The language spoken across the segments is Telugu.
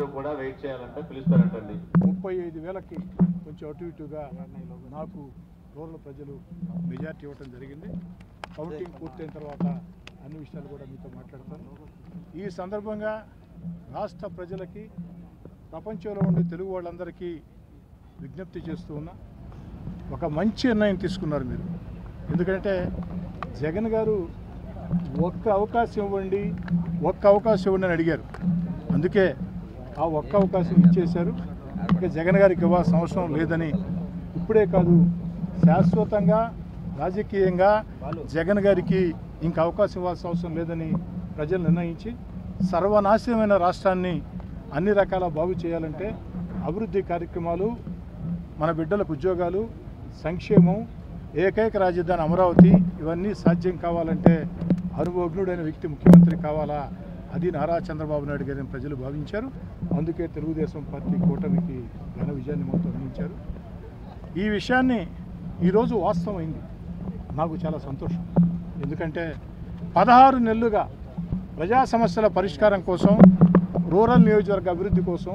కూడా వెయిట్ చేయాలంటే పిలుస్తారంటండి 35,000కి కొంచెం అటు ఇటుగా నాకు రూరల్ ప్రజలు మెజార్టీ ఇవ్వడం జరిగింది. కౌంటింగ్ పూర్తయిన తర్వాత అన్ని విషయాలు కూడా మీతో మాట్లాడతాను. ఈ సందర్భంగా రాష్ట్ర ప్రజలకి ప్రపంచంలో ఉండే తెలుగు వాళ్ళందరికీ విజ్ఞప్తి చేస్తూ ఉన్నా, ఒక మంచి నిర్ణయం తీసుకున్నారు మీరు. ఎందుకంటే జగన్ గారు ఒక్క అవకాశం ఇవ్వండి అని అడిగారు. అందుకే ఆ ఒక్క అవకాశం ఇచ్చేశారు. ఇక జగన్ గారికి ఇవ్వాల్సిన అవసరం లేదని, ఇప్పుడే కాదు శాశ్వతంగా రాజకీయంగా జగన్ గారికి ఇంక అవకాశం ఇవ్వాల్సిన అవసరం లేదని ప్రజలు నిర్ణయించి సర్వనాశనమైన రాష్ట్రాన్ని అన్ని రకాల బాగు చేయాలంటే అభివృద్ధి కార్యక్రమాలు, మన బిడ్డలకు ఉద్యోగాలు, సంక్షేమం, ఏకైక రాజధాని అమరావతి ఇవన్నీ సాధ్యం కావాలంటే అనుభవజ్ఞుడైన వ్యక్తి ముఖ్యమంత్రి కావాలా. అది నారా చంద్రబాబు నాయుడు గారిని ప్రజలు భావించారు. అందుకే తెలుగుదేశం పార్టీ కూటమికి ఘన విజయాన్ని మొత్తం అందించారు. ఈ విషయాన్ని ఈరోజు వాస్తవమైంది. నాకు చాలా సంతోషం. ఎందుకంటే 16 నెలలుగా ప్రజా సమస్యల పరిష్కారం కోసం, రూరల్ నియోజకవర్గ అభివృద్ధి కోసం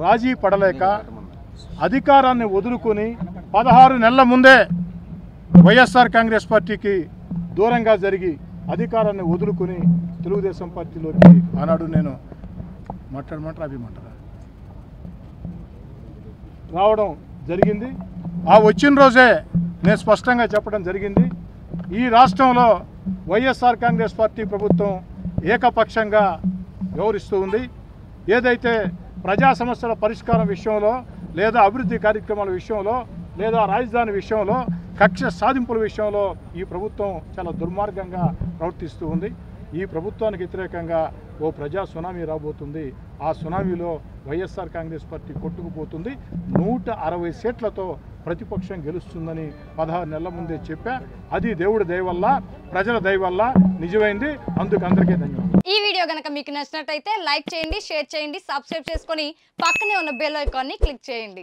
రాజీ పడలేక అధికారాన్ని వదులుకొని 16 నెలల ముందే వైఎస్ఆర్ కాంగ్రెస్ పార్టీకి దూరంగా జరిగి అధికారాన్ని వదులుకొని తెలుగుదేశం పార్టీలోకి ఆనాడు నేను రావడం జరిగింది. ఆ వచ్చిన రోజే నేను స్పష్టంగా చెప్పడం జరిగింది, ఈ రాష్ట్రంలో వైఎస్ఆర్ కాంగ్రెస్ పార్టీ ప్రభుత్వం ఏకపక్షంగా వ్యవహరిస్తూ ఉంది. ఏదైతే ప్రజా సమస్యల పరిష్కారం విషయంలో, లేదా అభివృద్ధి కార్యక్రమాల విషయంలో, లేదా రాజధాని విషయంలో, కక్ష సాధింపుల విషయంలో ఈ ప్రభుత్వం చాలా దుర్మార్గంగా ప్రవర్తిస్తూ ఉంది. ఈ ప్రభుత్వానికి వ్యతిరేకంగా ఓ ప్రజా సునామీ రాబోతుంది. ఆ సునామీలో వైఎస్ఆర్ కాంగ్రెస్ పార్టీ కొట్టుకుపోతుంది. 160 సీట్లతో ప్రతిపక్షం గెలుస్తుందని 16 నెలల ముందే చెప్పా. అది దేవుడి దయ వల్ల, ప్రజల దయ వల్ల నిజమైంది. అందుకు అందరికీ ధన్యవాదాలు. ఈ వీడియో గనక మీకు నచ్చినట్లయితే లైక్ చేయండి, షేర్ చేయండి, సబ్స్క్రైబ్ చేసుకొని పక్కనే ఉన్న బెల్ ఐకాన్ని క్లిక్ చేయండి.